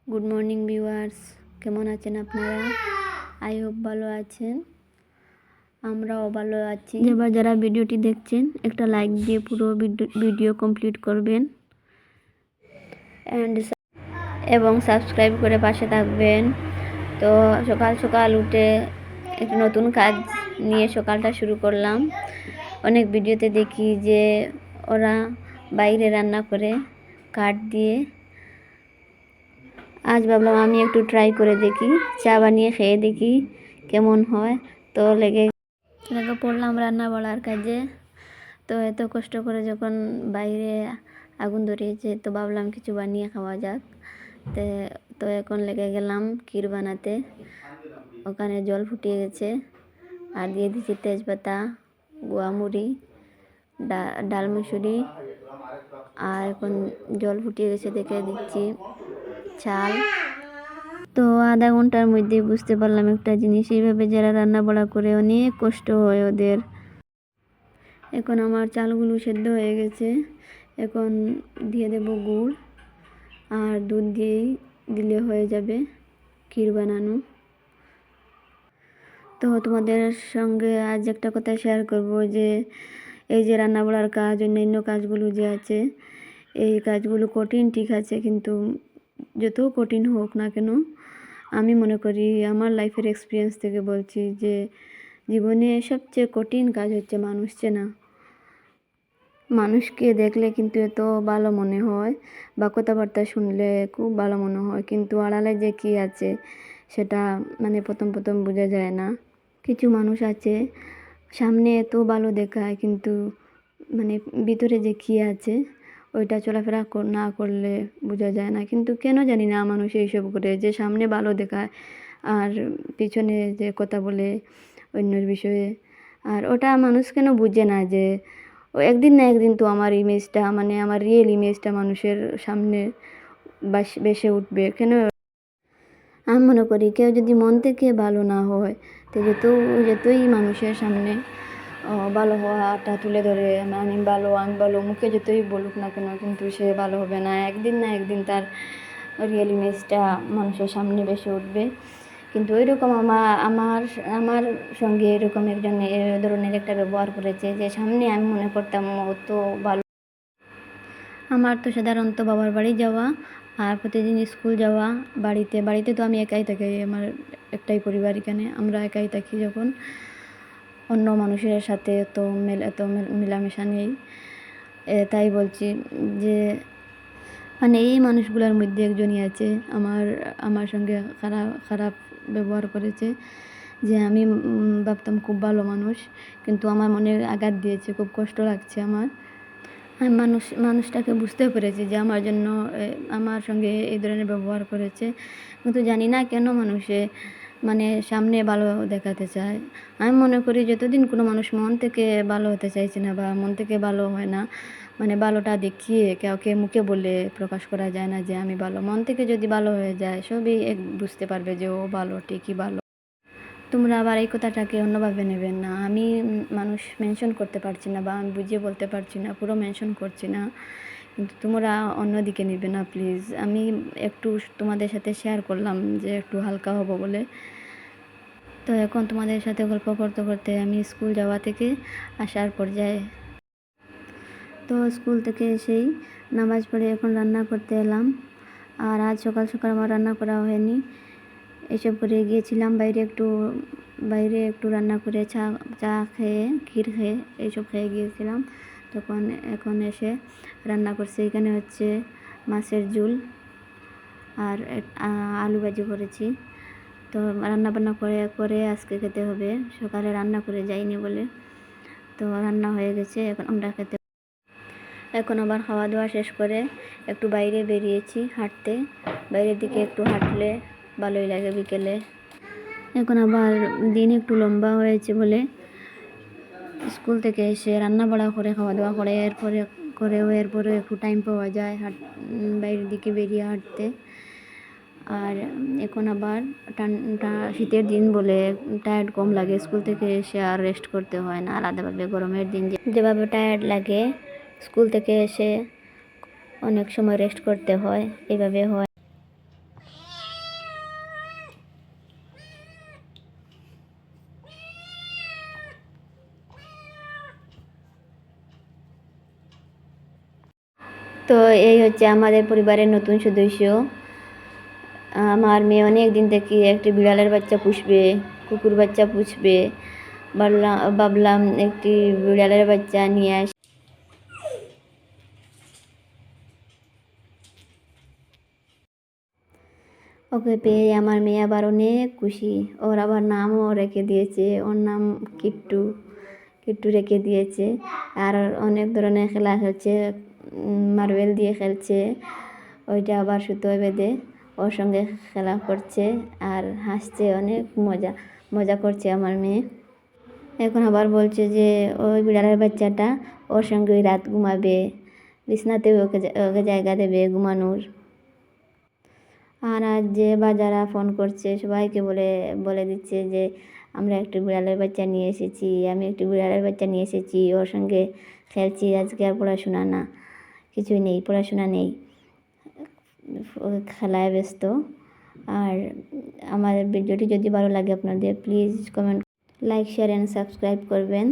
Good morning viewers, কেমন আছেন আপনারা? আই হোপ ভালো আছেন, আমরাও ভালো আছি। এবার যারা ভিডিওটি দেখছেন একটা লাইক দিয়ে পুরো ভিডিও কমপ্লিট করবেন এবং সাবস্ক্রাইব করে পাশে থাকবেন। তো সকাল সকাল উঠে একটা নতুন কাজ নিয়ে সকালটা শুরু করলাম। অনেক ভিডিওতে দেখি যে ওরা বাইরে রান্না করে কাঠ দিয়ে। আজ ভাবলাম আমি একটু ট্রাই করে দেখি, চা বানিয়ে খেয়ে দেখি কেমন হয়। তো লেগে পড়লাম রান্না বাড়ার কাজে। তো এত কষ্ট করে যখন বাইরে আগুন ধরিয়েছে তো ভাবলাম কিছু বানিয়ে খাওয়া যাক। তো এখন লেগে গেলাম ক্ষীর বানাতে। ওখানে জল ফুটিয়ে গেছে আর দিয়ে দিচ্ছি তেজপাতা, গোয়ামুড়ি, ডাল মুসুরি। আর এখন জল ফুটিয়ে গেছে দেখে দিচ্ছি চাল। তো আধা ঘন্টার মধ্যে বুঝতে পারলাম একটা জিনিস, এইভাবে যারা রান্না বাড়া করে অনেক কষ্ট হয় ওদের। এখন আমার চালগুলো সেদ্ধ হয়ে গেছে, এখন দিয়ে দেব গুড় আর দুধ দিলে হয়ে যাবে ক্ষীর বানানো। তো তোমাদের সঙ্গে আজ একটা কথা শেয়ার করব যে এই যে রান্না বাড়ার কাজ, অন্যান্য কাজগুলো যে আছে, এই কাজগুলো কঠিন ঠিক আছে, কিন্তু যত কঠিন হোক না কেন আমি মনে করি আমার লাইফের এক্সপিরিয়েন্স থেকে বলছি যে জীবনে সবচেয়ে কঠিন কাজ হচ্ছে মানুষ চেনা। মানুষকে দেখলে কিন্তু এত ভালো মনে হয় বা কথাবার্তা শুনলে খুব ভালো মনে হয়, কিন্তু আড়ালে যে কী আছে সেটা প্রথম বোঝা যায় না। কিছু মানুষ আছে সামনে এত ভালো দেখায়, কিন্তু ভিতরে যে কী আছে ওইটা চলাফেরা না করলে বোঝা যায় না। কিন্তু কেন জানি না মানুষ এইসব করে, যে সামনে ভালো দেখায় আর পিছনে যে কথা বলে অন্যের বিষয়ে। আর ওটা মানুষ কেন বুঝে না যে একদিন না একদিন তো আমার ইমেজটা আমার রিয়েল ইমেজটা মানুষের সামনে ভেসে উঠবে। কেন আমি মনে করি কেউ যদি মন থেকে ভালো না হয় তো যতই মানুষের সামনে ভালো হওয়াটা তুলে ধরে আমি ভালো মুখে যতই বলুক না কেন, কিন্তু সে ভালো হবে না। একদিন না একদিন তার রিয়েল ইমেজটা মানুষের সামনে ভেসে উঠবে। কিন্তু ওইরকম আমার সঙ্গে এরকম একজন এ ধরনের একটা ব্যবহার করেছে, যে সামনে আমি মনে করতাম অত ভালো। আমার তো সাধারণত বাবার বাড়ি যাওয়া আর প্রতিদিন স্কুল যাওয়া, বাড়িতে তো আমি একাই থাকি, আমার একটাই পরিবার, এখানে আমরা একাই থাকি। যখন অন্য মানুষের সাথে এত মেলামেশা নেই, তাই বলছি যে এই মানুষগুলোর মধ্যে একজনই আছে আমার সঙ্গে খারাপ ব্যবহার করেছে, যে আমি ভাবতাম খুব ভালো মানুষ, কিন্তু আমার মনে আঘাত দিয়েছে, খুব কষ্ট লাগছে আমার। আমি মানুষটাকে বুঝতে পেরেছি যে আমার সঙ্গে এই ধরনের ব্যবহার করেছে, কিন্তু জানি না কেন মানুষে সামনে ভালো দেখাতে চায়। আমি মনে করি যতদিন কোনো মানুষ মন থেকে ভালো হতে চাইছে না বা মন থেকে ভালো হয় না, ভালোটা দেখিয়ে কাউকে মুখে বলে প্রকাশ করা যায় না যে আমি ভালো। মন থেকে যদি ভালো হয়ে যায় সবই বুঝতে পারবে যে ও ভালো, ঠিকই ভালো। তোমরা আবার এই কথাটাকে অন্যভাবে নেবেন না। আমি মানুষ মেনশন করতে পারছি না বা আমি বুঝিয়ে বলতে পারছি না, পুরো মেনশন করছি না, কিন্তু তোমরা অন্যদিকে নেবে না প্লিজ। আমি একটু তোমাদের সাথে শেয়ার করলাম যে একটু হালকা হব বলে। তো এখন তোমাদের সাথে গল্প করতে করতে আমি স্কুল যাওয়া থেকে আসার পর্যায়ে। তো স্কুল থেকে এসেই নামাজ পড়ে এখন রান্না করতে এলাম। আর আজ সকাল সকাল আমার রান্না করা হয়নি, এসব করে গিয়েছিলাম বাইরে একটু রান্না করে চা খেয়ে, ক্ষীর খেয়ে, এইসব খেয়ে গিয়েছিলাম। তখন এখন এসে রান্না করছি। এখানে হচ্ছে মাছের ঝোল আর আলু ভাজি করেছি। তো রান্নাবান্না করে আজকে খেতে হবে, সকালে রান্না করে যাইনি বলে। তো রান্না হয়ে গেছে, এখন আমরা এখন আবার খাওয়া দাওয়া শেষ করে একটু বাইরে বেরিয়েছি হাঁটতে। বাইরের দিকে একটু হাঁটলে ভালোই লাগে বিকেলে। এখন আবার দিন একটু লম্বা হয়েছে বলে স্কুল থেকে এসে রান্না বাড়া করে খাওয়া দাওয়া করে এরপরে একটু টাইম পাওয়া যায় বাইরের দিকে বেরিয়ে হাঁটতে। আর এখন আবার শীতের দিন বলে টায়ার্ড কম লাগে, স্কুল থেকে এসে আর রেস্ট করতে হয় না আলাদাভাবে। গরমের দিন যেভাবে টায়ার্ড লাগে স্কুল থেকে এসে অনেক সময় রেস্ট করতে হয়, এইভাবে হয়। তো এই হচ্ছে আমাদের পরিবারের নতুন সদস্য। আমার মেয়ে অনেক দিন থেকে একটি বিড়ালের বাচ্চা পুষবে, কুকুর বাচ্চা পুষবে। ভাবলাম একটি বিড়ালের বাচ্চা নিয়ে আসি। ওকে পেয়ে আমার মেয়ে আবার অনেক খুশি। ওর আবার নামও রেখে দিয়েছে, ওর নাম কিট্টু। কিট্টু রেখে দিয়েছে। আর অনেক ধরনের খেলা খেলছে, মার্বেল দিয়ে খেলছে, ওইটা আবার সুতোয় বেঁধে ওর সঙ্গে খেলা করছে আর হাসছে, অনেক মজা করছে আমার মেয়ে। এখন আবার বলছে যে ওই বিড়ালের বাচ্চাটা ওর সঙ্গে ওই রাত ঘুমাবে, বিছনাতে ওকে জায়গা দেবে ঘুমানোর। আর আজ যে বাজারা ফোন করছে সবাইকে বলে দিচ্ছে যে আমরা একটু বিড়ালের বাচ্চা নিয়ে এসেছি, আমি একটু বিড়ালের বাচ্চা নিয়ে এসেছি, ওর সঙ্গে খেলছি। আজকে আর পড়াশোনা না, কিছুই নেই, পড়াশোনা নেই, খেলায় ব্যস্ত। আর আমাদের ভিডিওটি যদি ভালো লাগে আপনাদের please comment, like, share and subscribe করবেন।